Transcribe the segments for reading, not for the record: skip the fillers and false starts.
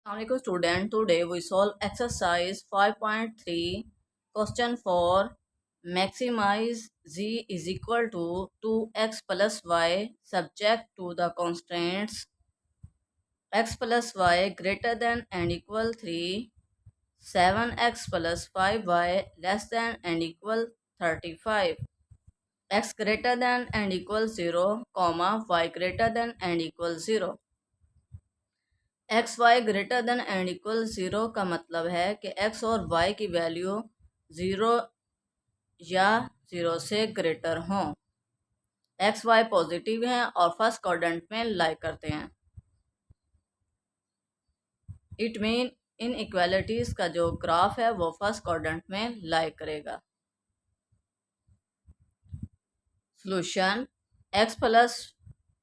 Assalamualaikum student. Today we solve exercise 5.3 question 4. Maximize z is equal to 2x plus y subject to the constraints x plus y greater than and equal 3, 7x plus 5y less than and equal 35, x greater than and equal 0, y greater than and equal 0. X y greater than and equal zero का मतलब है कि x और y की value zero या zero से greater हों। X y positive हैं और फर्स्ट क्वाड्रेंट में लाई करते हैं। इट मीन इन इक्वालिटीज़ का जो ग्राफ है वो फर्स्ट क्वाड्रेंट में लाई करेगा। Solution x plus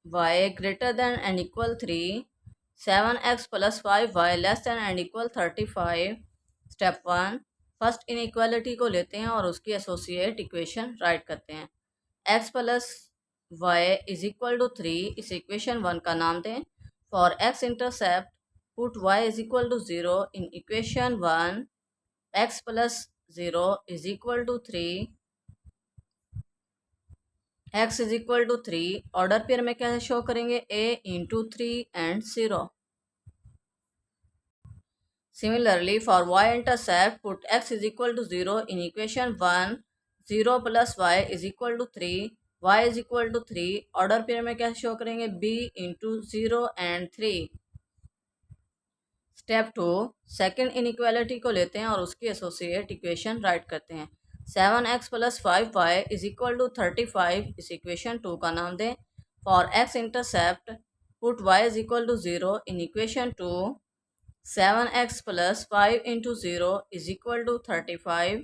y greater than and equal 3, 7x plus 5y less than and equal 35। Step 1, first inequality को लेते हैं और उसकी एसोसिएट इक्वेशन राइट करते हैं। x plus y is equal to 3 इस इक्वेशन 1 का नाम दें। For x intercept put y is equal to 0 in equation 1। x plus 0 is equal to 3, x is equal to 3 order pair में कैसे show करेंगे, a into 3 and 0। Similarly, for y-intercept, put x is equal to 0 in equation 1, 0 plus y is equal to 3, y is equal to 3, order pair में कैसे show करेंगे, b into 0 and 3। Step 2, second inequality को लेते हैं और उसकी associate equation right करते हैं। 7x plus 5y is equal to 35 इस इक्वेशन 2 का नाम दें। For x intercept put y is equal to 0 in equation 2, 7x plus 5 into 0 is equal to 35.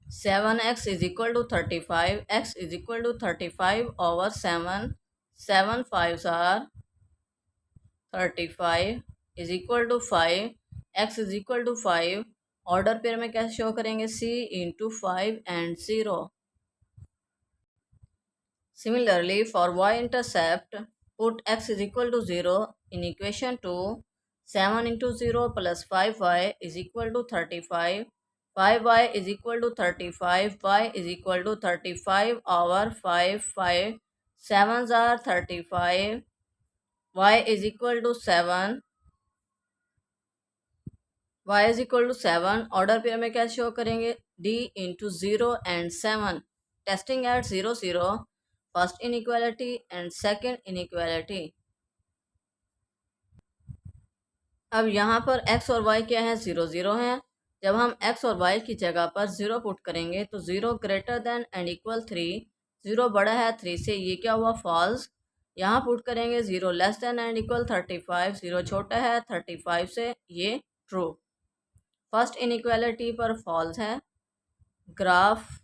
7x is equal to 35. X is equal to 35 over 7. 7 5s are 35 is equal to 5. X is equal to 5. Order pair में कैसे show करेंगे, c into 5 and 0। Similarly, for y-intercept, put x is equal to 0 in equation 2. 7 into 0 plus 5y is equal to 35. 5y is equal to 35. Y is equal to 35 over 5. 5 7s are 35. Y is equal to 7. Y is equal to 7. Order pair में क्या show करेंगे, d into 0 and 7. Testing at 0 0. First inequality and second inequality. अब यहाँ पर x और y क्या है, 0 0 है। जब हम x और y की जगह पर 0 पुट करेंगे तो 0 ग्रेटर देन एंड इक्वल 3, 0 बड़ा है 3 से, ये क्या हुआ, फॉल्स। यहाँ पुट करेंगे 0 लेस देन एंड इक्वल 35, 0 छोटा है 35 से, ये ट्रू। फर्स्ट इनइक्वालिटी पर फॉल्स है, ग्राफ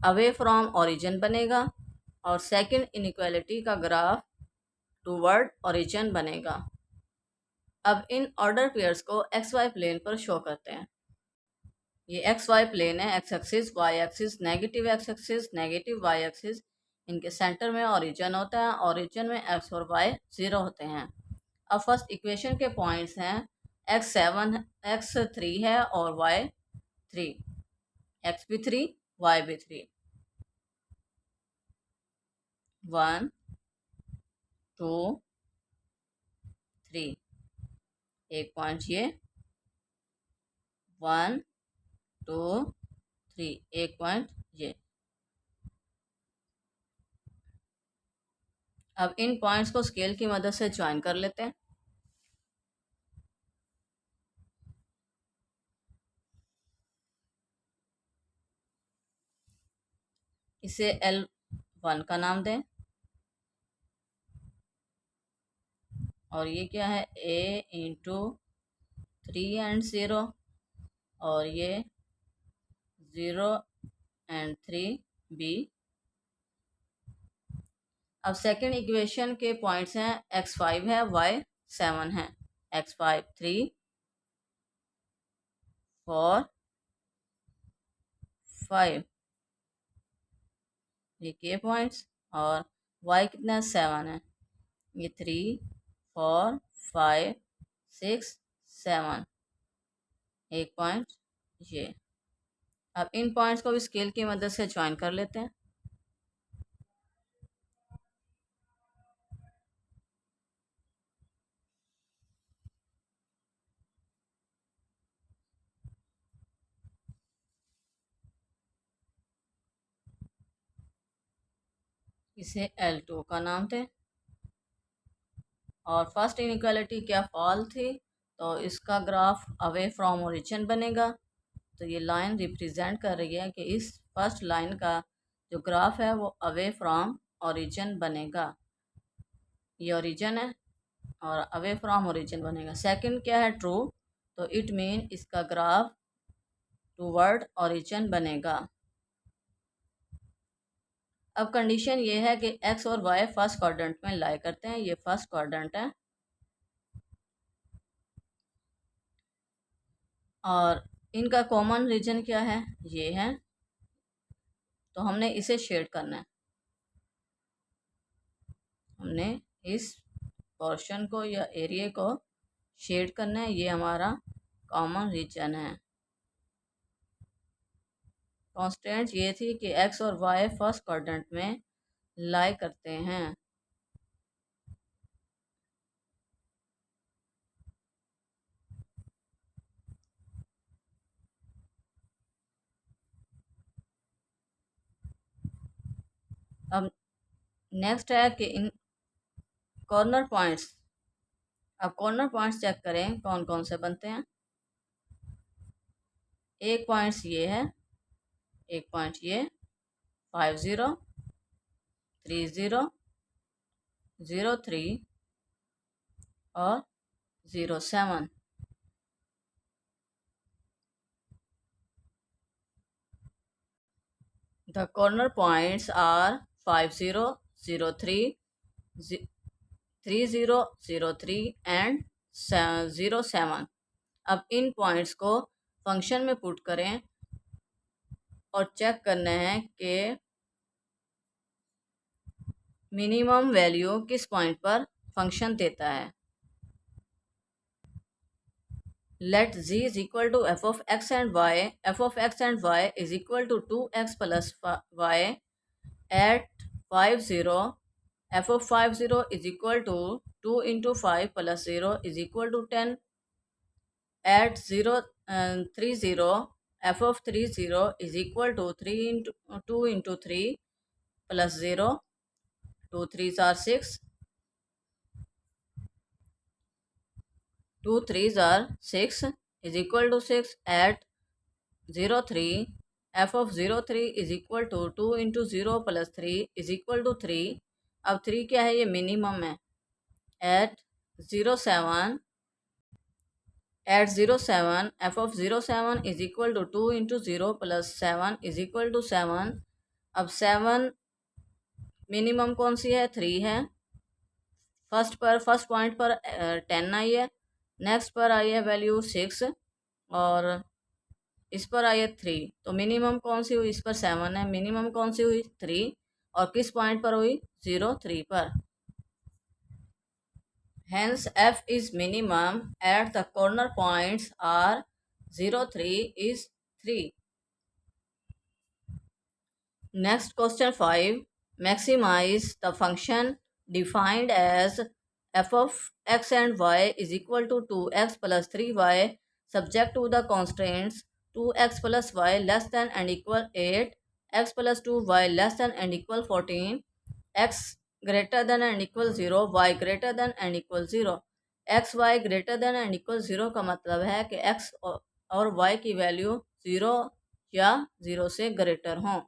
अवे फ्रॉम ओरिजिन बनेगा और सेकंड इनइक्वालिटी का ग्राफ टूवर्ड ओरिजिन बनेगा। अब इन ऑर्डर पेयर्स को एक्स वाई प्लेन पर शो करते हैं। ये एक्स वाई प्लेन है, x axis, y axis, negative x axis, negative y axis. इनके सेंटर में ओरिजिन होता है, ओरिजिन में एक्स और वाई 0 होते हैं। अब फर्स्ट इक्वेशन के पॉइंट्स हैं, x3 है और y3, x भी 3 y भी 3। 1 2 3, एक पॉइंट ये, 1 2 3, एक पॉइंट ये। अब इन पॉइंट्स को स्केल की मदद से ज्वाइन कर लेते हैं। इसे L1 का नाम दें और ये क्या है, a इंटू 3 एंड 0 और ये 0 एंड 3 b। अब सेकेंड इक्वेशन के पॉइंट्स हैं, x5 है, y7 है। x5 3 4 5, ये के पॉइंट्स, और y कितना है, 7 है। ये 3 4 5 6 7, एक पॉइंट ये। अब इन पॉइंट्स को भी स्केल की मदद से ज्वाइन कर लेते हैं। इसे L2 का नाम दें। और फर्स्ट इनइक्वालिटी क्या फॉल थी, तो इसका ग्राफ अवे फ्रॉम ओरिजिन बनेगा। तो ये लाइन रिप्रेजेंट कर रही है कि इस फर्स्ट लाइन का जो ग्राफ है वो अवे फ्रॉम ओरिजिन बनेगा। ये ओरिजिन है और अवे फ्रॉम ओरिजिन बनेगा। सेकंड क्या है ट्रू, तो इट मीन इसका ग्राफ टूवर्ड ओरिजिन बनेगा। अब कंडीशन ये है कि एक्स और वाई फर्स्ट क्वाड्रेंट में लाई करते हैं। ये फर्स्ट क्वाड्रेंट है और इनका कॉमन रीजन क्या है, ये है। तो हमने इसे शेड करना है। हमने इस पोर्शन को या एरिया को शेड करना है। ये हमारा कॉमन रीजन है। कॉन्स्टेंट ये थी कि एक्स और वाई फर्स्ट क्वाड्रेंट में लाई करते हैं। अब नेक्स्ट है कि इन कॉर्नर पॉइंट्स, अब कॉर्नर पॉइंट्स चेक करें कौन कौन से बनते हैं। एक पॉइंट्स ये है, एक पॉइंट ये 5 0 3 0 0 3 और 0 7। The corner points are 5 0 0 3 3 0 0 3 and 0 7। अब इन पॉइंट्स को फंक्शन में पुट करें और चेक करना है कि मिनिमम वैल्यू किस पॉइंट पर फंक्शन देता है। Let z is equal to f of x and y. F of x and y is equal to 2x plus y at 5 0. F of 5 0 is equal to 2 into 5 plus 0 is equal to 10. At 0 3 0, f of 3 0 is equal to 3 into 2 into 3 plus 0. 2 3s are 6. 2 3s are 6 is equal to 6. At 0 3, f of 0 3 is equal to 2 into 0 plus 3 is equal to 3. अब 3 क्या है, ये minimum है। At 0 7, at 0 7, f of 0 7 is equal to 2 into 0 plus 7 is equal to 7. अब 7 minimum कौन सी है, 3 है। First point पर 10 आई है, नेक्स्ट पर आई है वैल्यू 6 और इस पर आई है 3। तो मिनिमम कौन सी हुई, इस पर 7 है, मिनिमम कौन सी हुई 3 और किस पॉइंट पर हुई 0 3 पर। Hence f is minimum at the corner points are 0 3 is 3. Next question 5. Maximize the function defined as f of x and y is equal to 2x plus 3y subject to the constraints 2x plus y less than and equal 8, x plus 2y less than and equal 14, x greater than and equal 0, y greater than and equal 0. X y greater than and equal 0 का मतलब है कि x और y की value 0 या 0 से greater हों।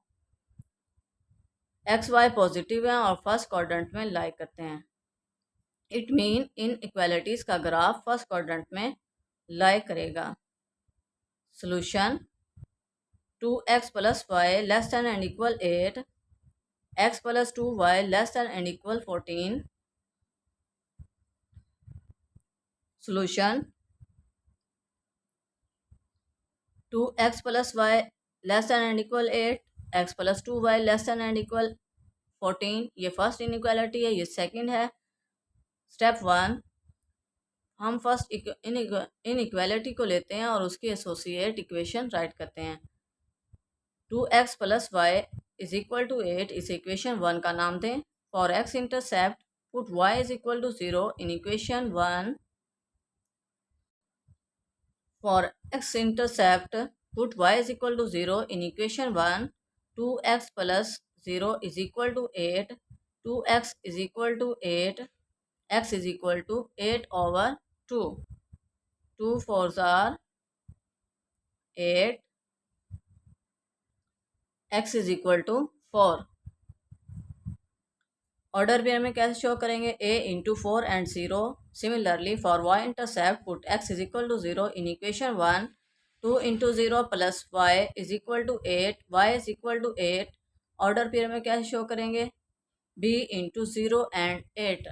X y positive हैं और फर्स्ट क्वाड्रेंट में लाई करते हैं। इट मीन इन इक्वालिटीज का ग्राफ फर्स्ट क्वाड्रेंट में लाई करेगा। Solution 2x plus y less than and equal 8, x plus 2y less than and equal 14। Solution 2x plus y less than and equal 8, x plus 2y less than and equal 14। ये first inequality है, ये second है। Step 1, हम first inequality को लेते हैं और उसकी एसोसिएट इक्वेशन राइट करते हैं। 2x plus y is equal to 8 इस इक्वेशन 1 का नाम दें। For x intercept put y is equal to 0 in equation 1। For x intercept put y is equal to 0 in equation 1. 2x plus 0 is equal to 8. 2x is equal to 8. X is equal to 8 over 2. 2 fours are 8. X is equal to 4. Order pair में कैसे show करेंगे? a into 4 and 0. Similarly for y intercept put x is equal to 0 in equation 1. 2 into 0 plus y is equal to 8. y is equal to 8. Order pair में कैसे show करेंगे? b into 0 and 8.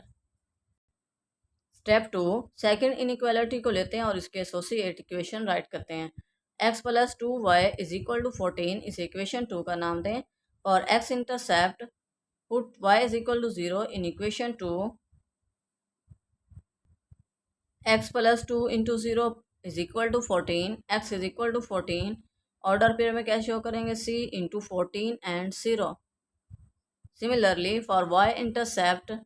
Step 2, second inequality को लेते हैं और इसके associate equation right करते हैं। x plus 2y is equal to 14 इस इक्वेशन 2 का नाम दें। और x intercept put y is equal to 0 in equation 2. X plus 2 into 0 is equal to 14. X is equal to 14. Order pair में कैसे show करेंगे? c into 14 and 0. Similarly for y intercept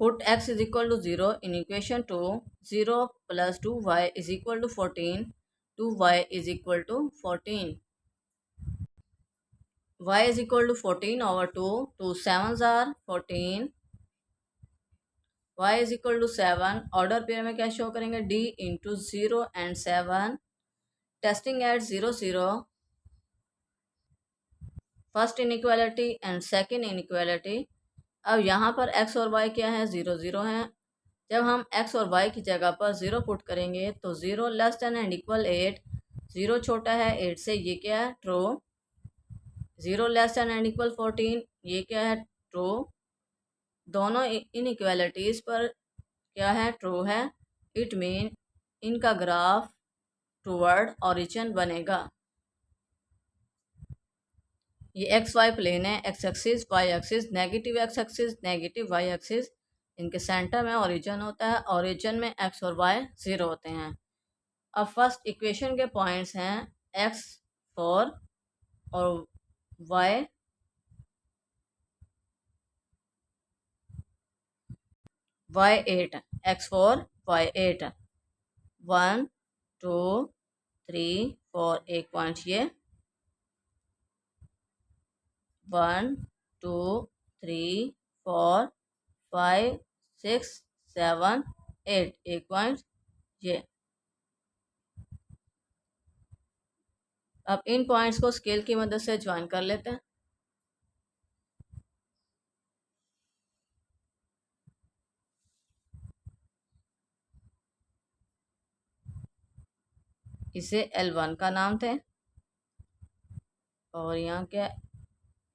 put x is equal to 0 in equation 2. 0 plus 2y is equal to 14. 2y is equal to 14. y is equal to 14 over 2. 2 sevens are 14. y is equal to 7. Order pair में क्या show करेंगे? d into 0 and 7. Testing at 0 0. First inequality and second inequality. अब यहाँ पर x और y क्या है? 0 0 हैं। जब हम x और y की जगह पर 0 पुट करेंगे तो 0 लेस देन एंड इक्वल 8. 0 छोटा है 8 से, ये क्या है? True. 0 less than and equal 14, ये क्या है? ट्रू. दोनों इनइक्वालिटीज़ पर क्या है? ट्रू है. इट मीन इनका ग्राफ टूवर्ड ओरिजिन बनेगा। ये एक्स वाई प्लेन है, x axis y axis, negative x axis negative y axis, इनके सेंटर में ओरिजिन होता है। ओरिजिन में एक्स और वाई 0 होते हैं। अब फर्स्ट इक्वेशन के पॉइंट्स हैं एक्स 4 और वाई 8. X 4 Y 8. 1 2 3 4. एक पॉइंट ये 1 2 3 4 5 6 7 8. एक पॉइंट ये। अब इन पॉइंट्स को स्केल की मदद से ज्वाइन कर लेते हैं। इसे L1 का नाम थे और यहाँ क्या?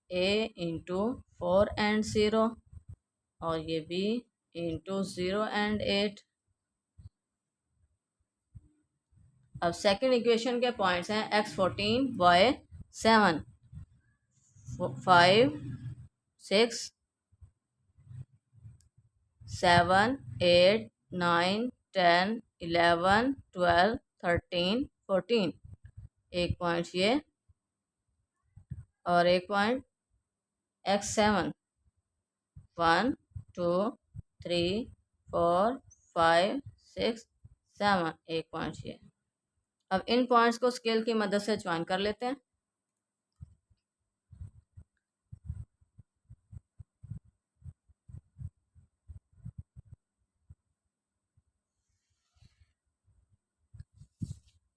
a इंटू 4 एंड 0 और ये b इंटू 0 एंड 8. अब सेकेंड इक्वेशन के पॉइंट्स हैं x 14 y 7 5 6 7 8 9 10 11 12 13 14. एक पॉइंट ये और एक पॉइंट x 7 1 2 3 4 5 6 7. एक पॉइंट ये। अब इन पॉइंट्स को स्केल की मदद से ज्वाइन कर लेते हैं।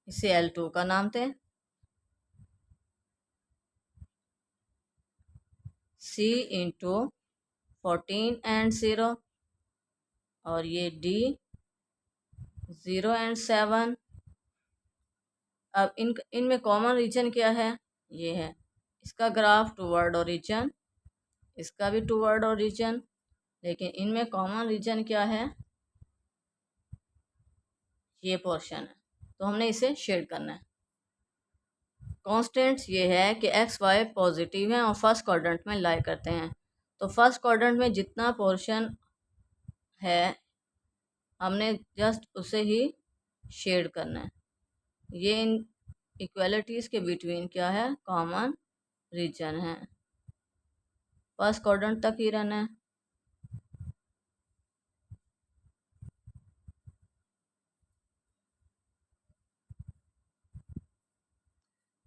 इसे L2 का नाम थे। c इंटू 14 एंड 0 और ये d 0 एंड 7. अब इनमें कॉमन रीजन क्या है? ये है। इसका ग्राफ टूवर्ड ओरिजिन, इसका भी टूवर्ड ओरिजिन, लेकिन इनमें कॉमन रीजन क्या है? ये पोर्शन है, तो हमने इसे शेड करना है। कॉन्स्टेंट्स ये है कि एक्स वाई पॉजिटिव हैं और फर्स्ट क्वाड्रेंट में लाई करते हैं। तो फर्स्ट क्वाड्रेंट में जितना पोर्शन है, हमने जस्ट उसे ही शेड करना है। ये इन इक्वालिटीज़ के बिटवीन क्या है, कॉमन रीजन है। फर्स्ट क्वाड्रेंट तक ही रहना है।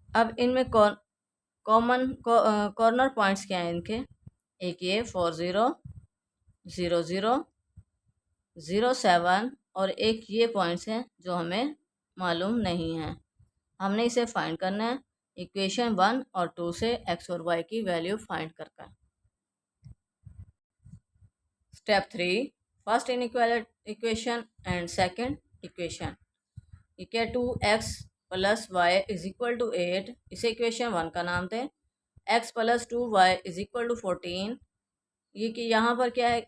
अब इनमें कॉमन कॉर्नर पॉइंट्स क्या हैं इनके, एक ये 40, 00, 07 और एक ये पॉइंट्स हैं जो हमें मालूम नहीं है। हमने इसे फाइंड करना है इक्वेशन 1 और 2 से एक्स और वाई की वैल्यू फाइंड कर। Step 3, first equation and second equation equal to x plus y is equal to 8, इसे इक्वेशन 1 का नाम दें। X plus 2y is equal to 14, ये कि यहाँ पर क्या है,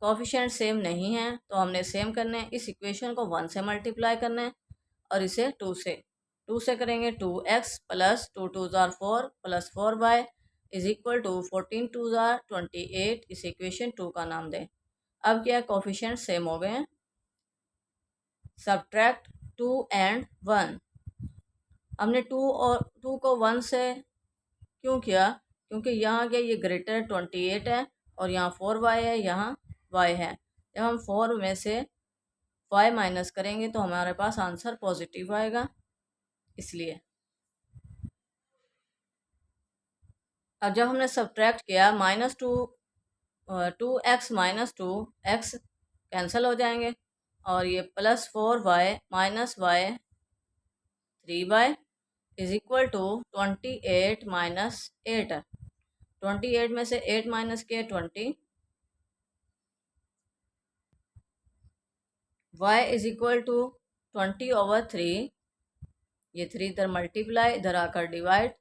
कोफिशिएंट सेम नहीं है तो हमने सेम करने हैं। इस इक्वेशन को 1 से मल्टीप्लाई करना है और इसे 2 से करेंगे। 2x प्लस 2 2 जार 4 plus 4y is equal to 14 2 जार 28, इस इक्वेशन 2 का नाम दें। अब क्या है, कोफिशिएंट सेम हो गए हैं। सब्ट्रैक्ट 2 एंड 1, हमने 2 को 1 से क्यों किया, क्योंकि यहाँ के ये ग्रेटर 28 है और यहाँ 4y है, यहाँ y है। जब हम 4 में से 5 माइनस करेंगे तो हमारे पास आंसर पॉजिटिव आएगा, इसलिए। अब जब हमने सब्ट्रैक्ट किया -2 एक्स कैंसिल हो जाएंगे और ये plus 4y minus y 3y is equal to 28 minus 8। 28 में से 8 माइनस किया 20, y इज इक्वल टू 20/3, ये 3 इधर मल्टीप्लाई, इधर आकर divide,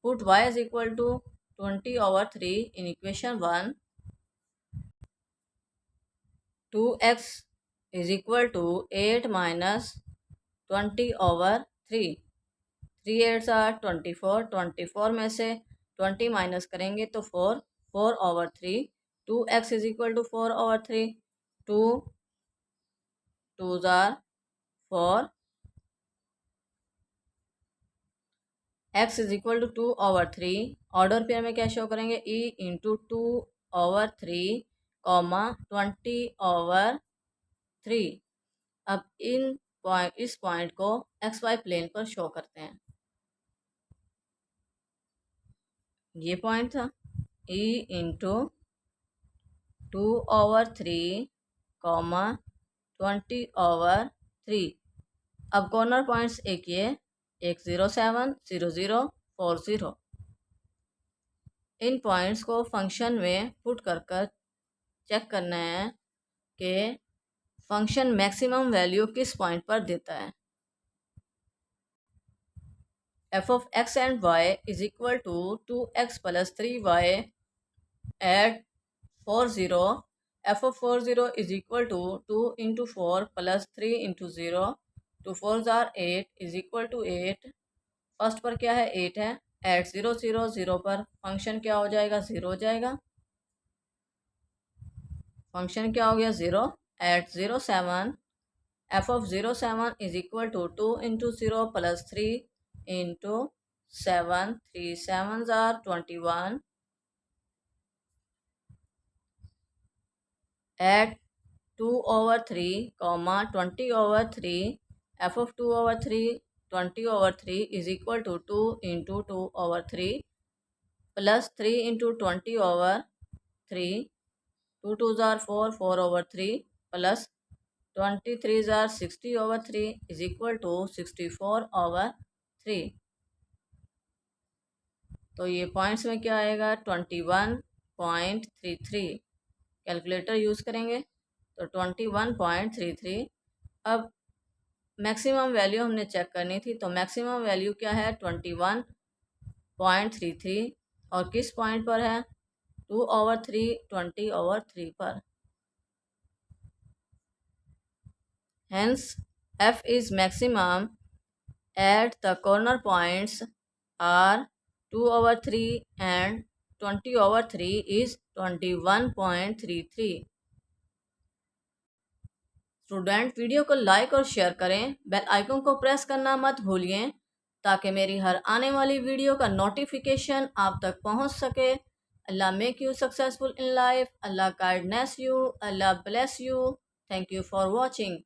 put y is equal to 20/3 in equation 1। 2x is equal to 8 minus 20/3, 3 8 are 24, 24 में से 20 माइनस करेंगे तो 4/3, 2x is equal to 4/3, 2 2 are 4, x is equal to 2/3, order pair में क्या शो करेंगे, e इंटू 2/3 कॉमा 20/3। अब इस पॉइंट को एक्स वाई प्लेन पर शो करते हैं। ये पॉइंट था e इंटू 2/3 कॉमा 20/3। अब कॉर्नर पॉइंट्स एक ये, एक 07, 00, 40। इन पॉइंट्स को फंक्शन में पुट कर चेक करना है कि फंक्शन मैक्सिमम वैल्यू किस पॉइंट पर देता है। f of x and y is equal to 2x plus 3y at 40, f of 40 is equal to 2 into 4 plus 3 into 0, 2 4s are 8 is equal to 8। First पर क्या है, 8 है, एट 0 0 0 पर function क्या हो जाएगा, 0 हो जाएगा। फंक्शन क्या हो गया, 0। एट 07 f of 07 is equal to 2 into 0 plus 3 into 7, 3 7s are 21। At 2/3 comma 20/3, f of 2/3 20/3 is equal to 2 into 2/3 plus 3 into 20/3, 2 2s are 4, 4/3 plus 23s are 60/3 is equal to 64/3। तो ये पॉइंट्स में क्या आएगा, 21.33। कैलकुलेटर यूज़ करेंगे तो 21.33। अब maximum value हमने check करनी थी, तो मैक्सिमम वैल्यू क्या है, 21.33 और किस पॉइंट पर है, 2/3 20/3 पर। Hence, f is maximum at the corner points are 2/3 and 20/3 is 21.33। Student video को लाइक और शेयर करें, बेल आइकन को प्रेस करना मत भूलिए ताकि मेरी हर आने वाली वीडियो का नोटिफिकेशन आप तक पहुंच सके। Allah make you successful in life, Allah guidance you, Allah bless you. Thank you for watching.